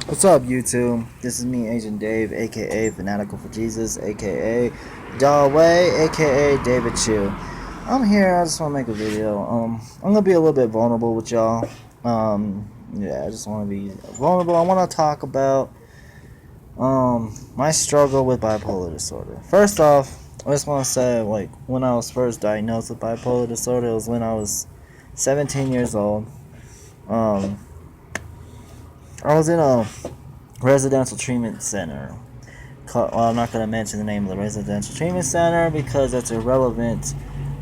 What's up, YouTube? This is me, Agent Dave, aka Fanatical for Jesus, aka Dawei, aka David Chu. I'm here. I just want to make a video. I'm gonna be a little bit vulnerable with y'all. Yeah, I just want to be vulnerable. I want to talk about my struggle with bipolar disorder. First off, I just want to say, like, when I was first diagnosed with bipolar disorder, it was when I was 17 years old. Um, I was in a residential treatment center. Well, I'm not going to mention the name of the residential treatment center because that's irrelevant,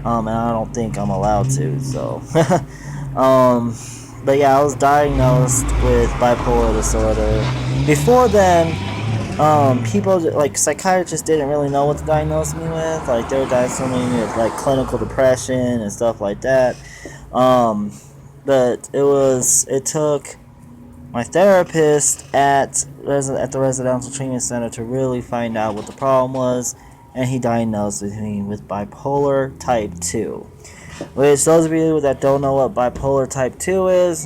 and I don't think I'm allowed to. So, um, but yeah, I was diagnosed with bipolar disorder. Before then, people like psychiatrists didn't really know what to diagnose me with. Like they were diagnosing me with like clinical depression and stuff like that. Um, but it took my therapist at the residential treatment center to really find out what the problem was, and he diagnosed me with bipolar type 2. Which, those of you that don't know what bipolar type 2 is,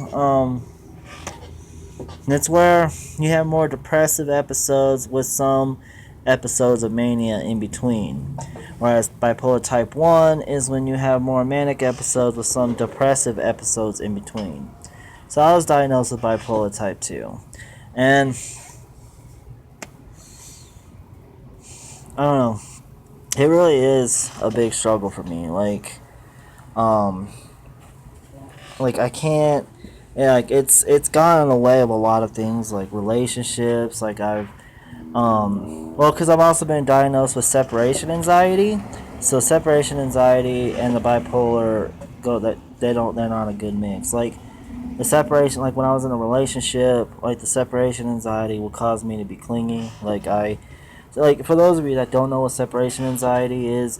it's where you have more depressive episodes with some episodes of mania in between. Whereas bipolar type 1 is when you have more manic episodes with some depressive episodes in between. So I was diagnosed with bipolar type 2. And I don't know. It really is a big struggle for me. Um, I can't. Yeah, like it's gotten in the way of a lot of things, like relationships. Because I've also been diagnosed with separation anxiety. So separation anxiety and the bipolar they're not a good mix. Like the separation, like when I was in a relationship, like the separation anxiety will cause me to be clingy. Like for those of you that don't know what separation anxiety is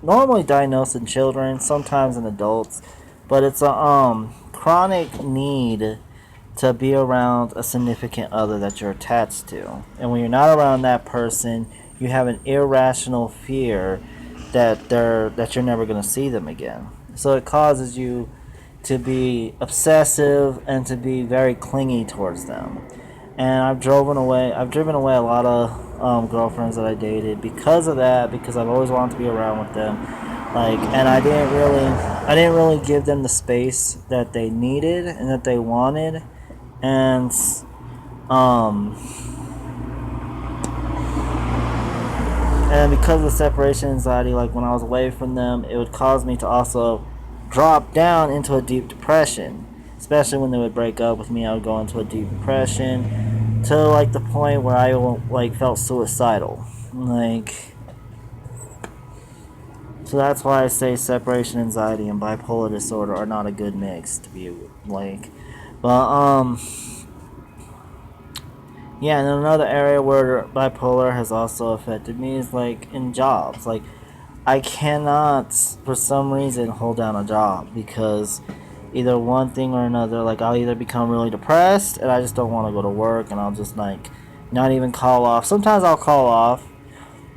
normally diagnosed in children, sometimes in adults, but it's a chronic need to be around a significant other that you're attached to. And when you're not around that person, you have an irrational fear that you're never going to see them again. So it causes you to be obsessive and to be very clingy towards them. And I've driven away a lot of girlfriends that I dated because of that. Because I've always wanted to be around with them, and I didn't really give them the space that they needed and that they wanted, and um, and because of separation anxiety, like when I was away from them, it would cause me to also drop down into a deep depression. Especially when they would break up with me, I would go into a deep depression to like the point where I like felt suicidal. So that's why I say separation anxiety and bipolar disorder are not a good mix to be like. But yeah, and another area where bipolar has also affected me is like in jobs. Like I cannot, for some reason, hold down a job because either one thing or another, like I'll either become really depressed and I just don't want to go to work and I'll just like not even call off. Sometimes I'll call off,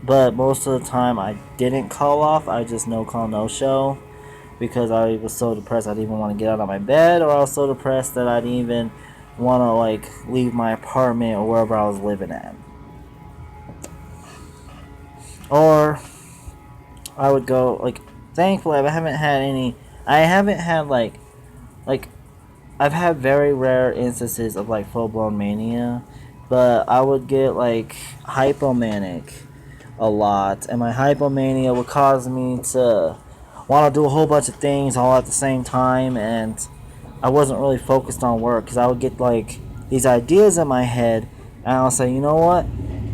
but most of the time I didn't call off. I just no call, no show because I was so depressed I didn't even want to get out of my bed, or I was so depressed that I didn't even want to like leave my apartment or wherever I was living at. Or I would go like, thankfully I haven't had any. I haven't had like I've had very rare instances of like full blown mania, but I would get like hypomanic a lot, and my hypomania would cause me to want to do a whole bunch of things all at the same time, and I wasn't really focused on work because I would get like these ideas in my head, and I'll say, you know what,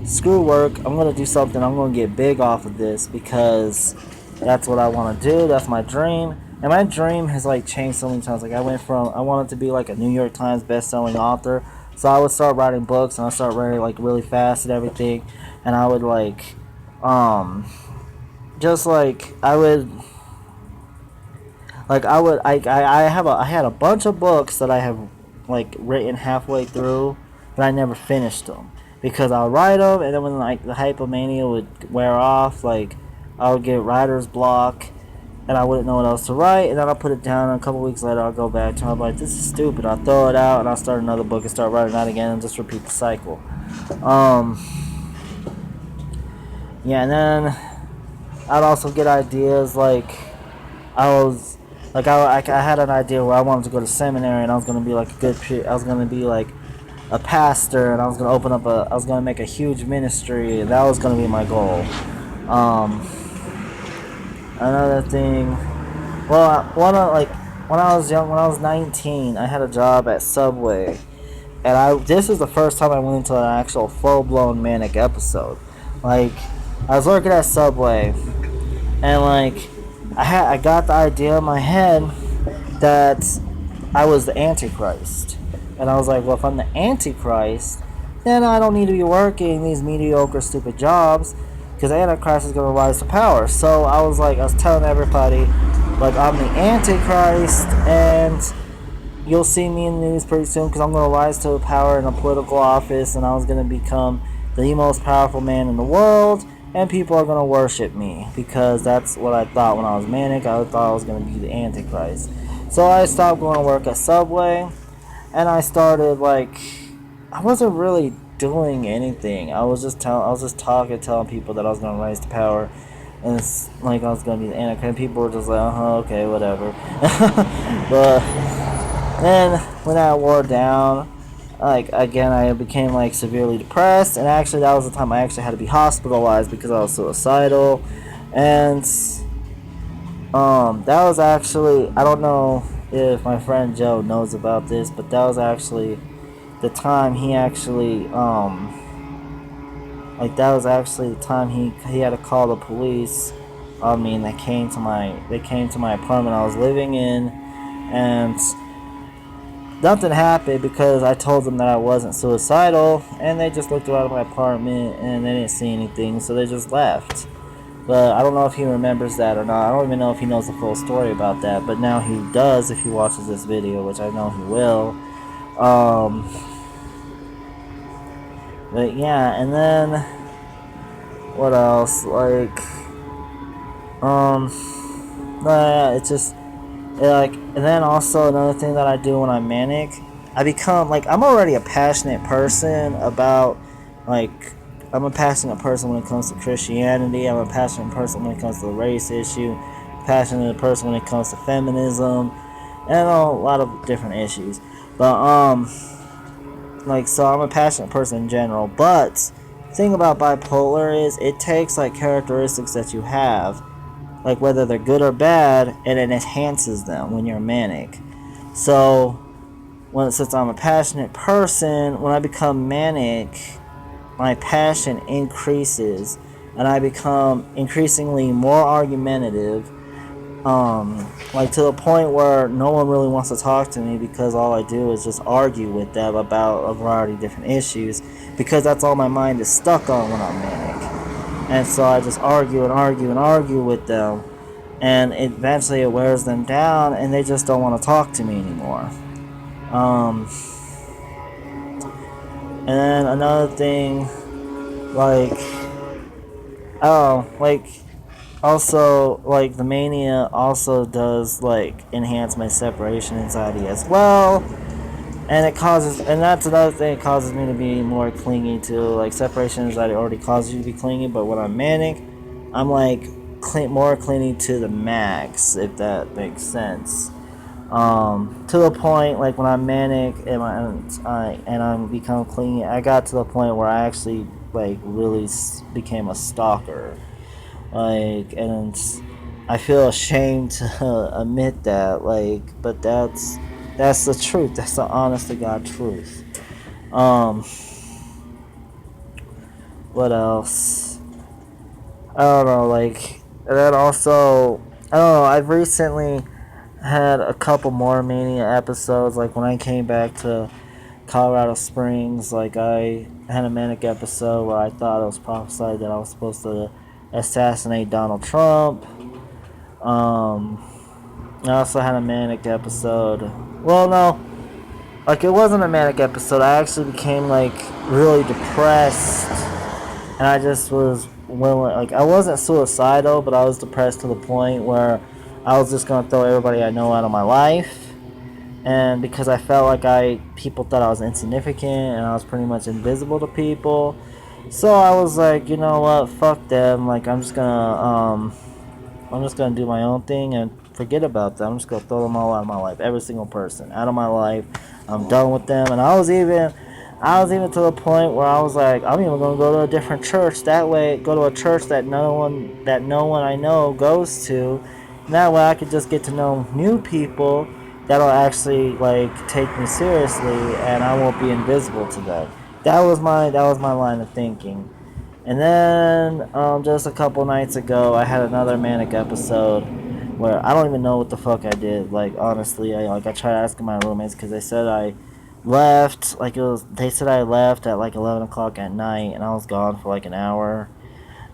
screw work, I'm gonna do something, I'm gonna get big off of this because that's what I want to do, that's my dream. And my dream has like changed so many times. Like I wanted to be like a New York Times best-selling author, so I would start writing books and I start writing like really fast and everything, and I would um just like I had a bunch of books that I have like written halfway through, but I never finished them because I'll write them, and then when like the hypomania would wear off, like I would get writer's block, and I wouldn't know what else to write, and then I'll put it down, and a couple weeks later I'll go back to it. I'm like, this is stupid. I'll throw it out, and I'll start another book and start writing that again, and just repeat the cycle. Yeah, and then I'd also get ideas like I had an idea where I wanted to go to seminary, and I was gonna be like I was gonna be like a pastor, and I was gonna make a huge ministry, and that was gonna be my goal. Another thing, well, when I was young, when I was 19, I had a job at Subway, and this is the first time I went into an actual full-blown manic episode. Like, I was working at Subway, and like I got the idea in my head that I was the Antichrist, and I was like, well, if I'm the Antichrist, then I don't need to be working these mediocre, stupid jobs, because the Antichrist is going to rise to power. So I was telling everybody, like, I'm the Antichrist, and you'll see me in the news pretty soon, because I'm going to rise to power in a political office, and I was going to become the most powerful man in the world, and people are going to worship me, because that's what I thought when I was manic. I thought I was going to be the Antichrist. So I stopped going to work at Subway, and I started, like, I wasn't really doing anything. I was just telling people that I was going to rise to power, and it's like I was going to be the Antichrist, and people were just like, okay, whatever. But then when that wore down, like, again, I became like severely depressed, and actually that was the time I actually had to be hospitalized because I was suicidal. And that was actually, I don't know if my friend Joe knows about this, but that was actually the time he actually he had to call the police on me, and they came to my apartment I was living in, and nothing happened because I told them that I wasn't suicidal, and they just looked around my apartment and they didn't see anything, so they just left. But I don't know if he remembers that or not. I don't even know if he knows the full story about that, but now he does if he watches this video, which I know he will. But yeah, and then what else? Like, it's just and then also another thing that I do when I'm manic, I become like, I'm already a passionate person about, like, I'm a passionate person when it comes to Christianity. I'm a passionate person when it comes to the race issue. Passionate person when it comes to feminism, and a lot of different issues. But so I'm a passionate person in general. But the thing about bipolar is it takes like characteristics that you have, like whether they're good or bad, and it enhances them when you're manic. So since I'm a passionate person, when I become manic, my passion increases, and I become increasingly more argumentative, like to the point where no one really wants to talk to me, because all I do is just argue with them about a variety of different issues, because that's all my mind is stuck on when I'm manic. And so I just argue and argue and argue with them, and eventually it wears them down, and they just don't want to talk to me anymore. And then another thing, also, like, the mania also does, like, enhance my separation anxiety as well. And that's another thing, it causes me to be more clingy to, like, separation anxiety already causes you to be clingy, but when I'm manic, I'm, like, more clingy to the max, if that makes sense. To the point, like, when I'm manic and I'm become clingy, I got to the point where I actually, like, really became a stalker. Like, and I feel ashamed to admit that, like, but that's the truth. That's the honest to God truth. What else? I don't know, like, and then also, I don't know, I've recently had a couple more mania episodes, like when I came back to Colorado Springs, like I had a manic episode where I thought it was prophesied that I was supposed to assassinate Donald Trump. I also had a manic episode. Well, no, like, it wasn't a manic episode. I actually became, like, really depressed, and I just was willing, like, I wasn't suicidal, but I was depressed to the point where I was just gonna throw everybody I know out of my life, and because I felt like people thought I was insignificant and I was pretty much invisible to people, so I was like, you know what, fuck them. Like I'm just gonna do my own thing and forget about them. I'm just gonna throw them all out of my life, every single person out of my life. I'm done with them. And I was even to the point where I was like, I'm even gonna go to a different church. That way, go to a church that no one I know goes to. And that way, I could just get to know new people that'll actually like take me seriously, and I won't be invisible to them. That was my line of thinking. And then just a couple nights ago, I had another manic episode where I don't even know what the fuck I did. Like honestly, I tried asking my roommates because they said I left. Like it was, they said I left at like 11 o'clock at night, and I was gone for like an hour.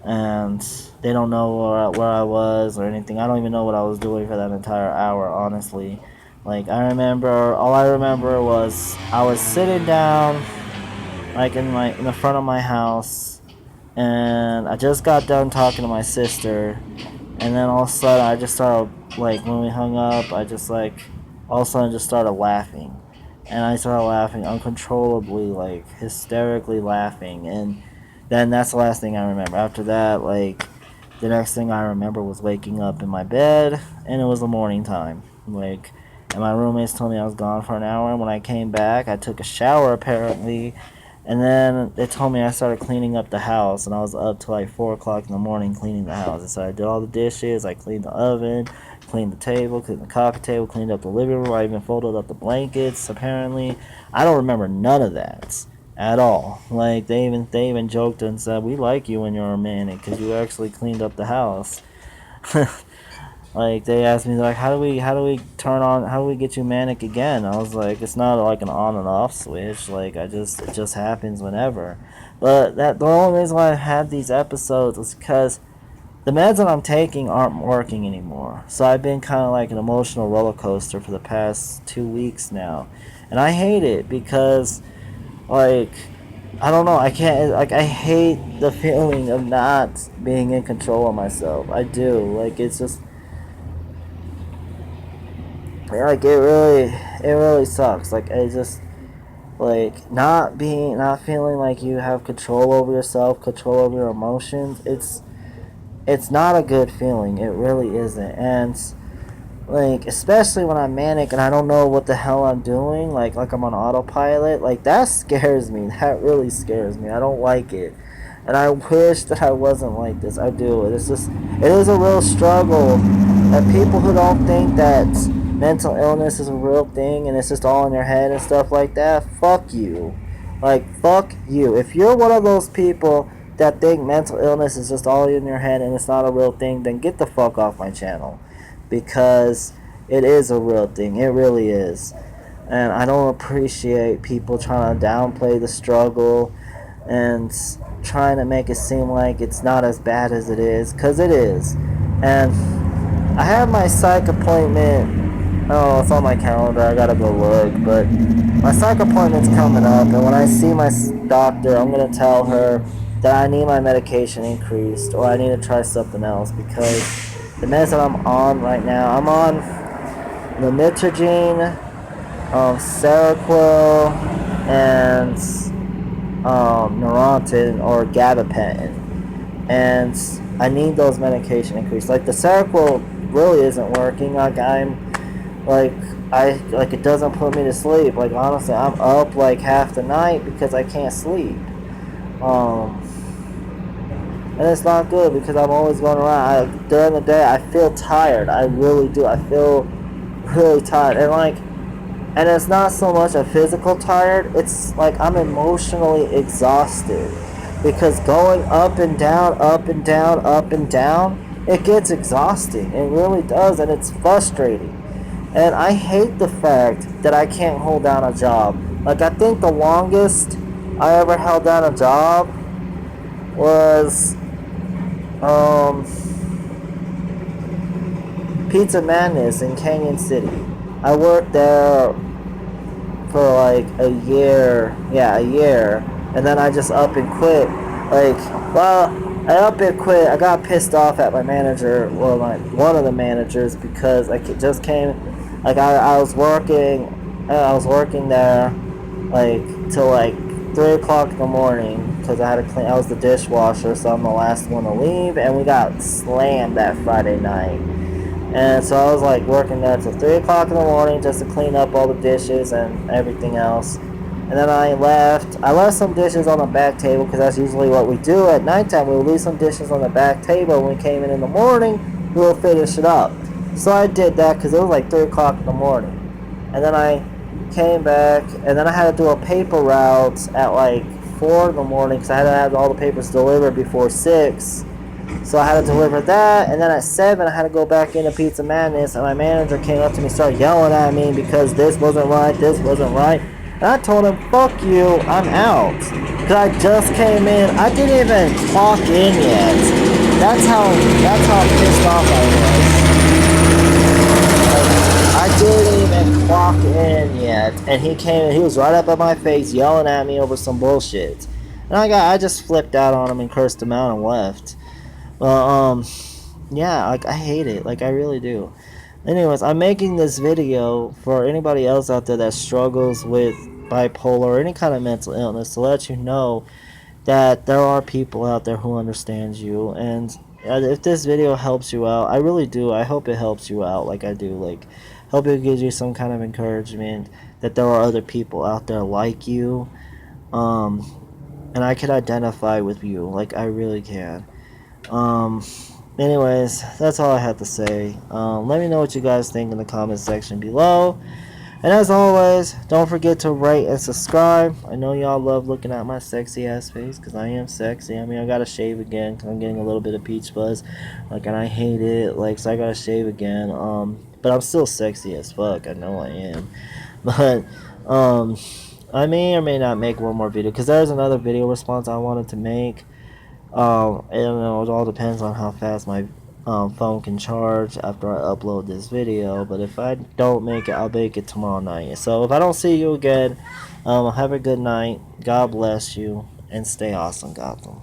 And they don't know where I was or anything. I don't even know what I was doing for that entire hour, honestly. Like all I remember was I was sitting down, like in the front of my house, and I just got done talking to my sister, and then all of a sudden I just started, like when we hung up, I just like all of a sudden just started laughing, and I started laughing uncontrollably, like hysterically laughing, and then that's the last thing I remember. After that, like the next thing I remember was waking up in my bed, and it was the morning time, like. And my roommates told me I was gone for an hour. And when I came back, I took a shower apparently, and then they told me I started cleaning up the house, and I was up till like 4 o'clock in the morning cleaning the house. So I did all the dishes, I cleaned the oven, cleaned the table, cleaned the coffee table, cleaned up the living room. I even folded up the blankets. Apparently, I don't remember none of that at all. Like they even joked and said, "We like you when you're romantic because you actually cleaned up the house." Like they asked me like, how do we turn on, how do we get you manic again? I was like, it's not like an on and off switch. Like it just happens whenever. But the only reason why I had these episodes is because the meds that I'm taking aren't working anymore. So I've been kind of like an emotional roller coaster for the past 2 weeks now, and I hate it because like I don't know, I can't, like I hate the feeling of not being in control of myself. I do. Like it's just like it really sucks. Like it just like not feeling like you have control over yourself, control over your emotions. It's not a good feeling. It really isn't. And like especially when I'm manic and I don't know what the hell I'm doing, like I'm on autopilot, like that scares me. That really scares me. I don't like it. And I wish that I wasn't like this. I do. It is a real struggle. And people who don't think that mental illness is a real thing and it's just all in your head and stuff like that, fuck you. Like, fuck you. If you're one of those people that think mental illness is just all in your head and it's not a real thing, then get the fuck off my channel. Because it is a real thing. It really is. And I don't appreciate people trying to downplay the struggle and trying to make it seem like it's not as bad as it is, because it is. And I have my psych appointment. Oh, it's on my calendar. I gotta go look. But my psych appointment's coming up, and when I see my doctor, I'm gonna tell her that I need my medication increased, or I need to try something else, because the meds that I'm on right now, I'm on Lamictal, Seroquel, and Neurontin or gabapentin, and I need those medication increased. Like the Seroquel really isn't working. Like it doesn't put me to sleep. Like honestly, I'm up like half the night because I can't sleep. Um, and it's not good because I'm always going around. During the day, I feel tired. I really do. I feel really tired, and and it's not so much a physical tired, it's like I'm emotionally exhausted. Because going up and down, up and down, up and down, it gets exhausting. It really does, and it's frustrating. And I hate the fact that I can't hold down a job. Like, I think the longest I ever held down a job was Pizza Madness in Canyon City. I worked there for like a year, yeah, a year, and then I just up and quit. Like, well, I up and quit. I got pissed off at my manager, well, one of the managers, because I just came, like I was working there, like till like 3 o'clock in the morning, because I had to clean. I was the dishwasher, so I'm the last one to leave, and we got slammed that Friday night. And so I was like working there till 3 o'clock in the morning just to clean up all the dishes and everything else. And then I left. I left some dishes on the back table because that's usually what we do at nighttime. We would leave some dishes on the back table. When we came in the morning, we would finish it up. So I did that because it was like 3 o'clock in the morning. And then I came back, and then I had to do a paper route at like 4 in the morning because I had to have all the papers delivered before 6. So I had to deliver that, and then at 7 I had to go back into Pizza Madness, and my manager came up to me, started yelling at me because this wasn't right, this wasn't right. And I told him, fuck you, I'm out. Because I just came in, I didn't even clock in yet. That's how pissed off I didn't even clock in yet, and he came and he was right up at my face yelling at me over some bullshit. And I just flipped out on him and cursed him out and left. Well, yeah, like, I hate it. Like, I really do. Anyways, I'm making this video for anybody else out there that struggles with bipolar or any kind of mental illness, to let you know that there are people out there who understand you. And if this video helps you out, I really do. I hope it helps you out like I do. Like, hope it gives you some kind of encouragement that there are other people out there like you. And I can identify with you. Like, I really can. Anyways, that's all I have to say. Let me know what you guys think in the comment section below. And as always, don't forget to rate and subscribe. I know y'all love looking at my sexy ass face, because I am sexy. I mean, I gotta shave again because I'm getting a little bit of peach fuzz. Like, and I hate it. Like, so I gotta shave again. But I'm still sexy as fuck. I know I am. But, I may or may not make one more video, because there's another video response I wanted to make. I don't know, it all depends on how fast my phone can charge after I upload this video. But if I don't make it, I'll make it tomorrow night. So if I don't see you again, have a good night. God bless you, and stay awesome, Gotham.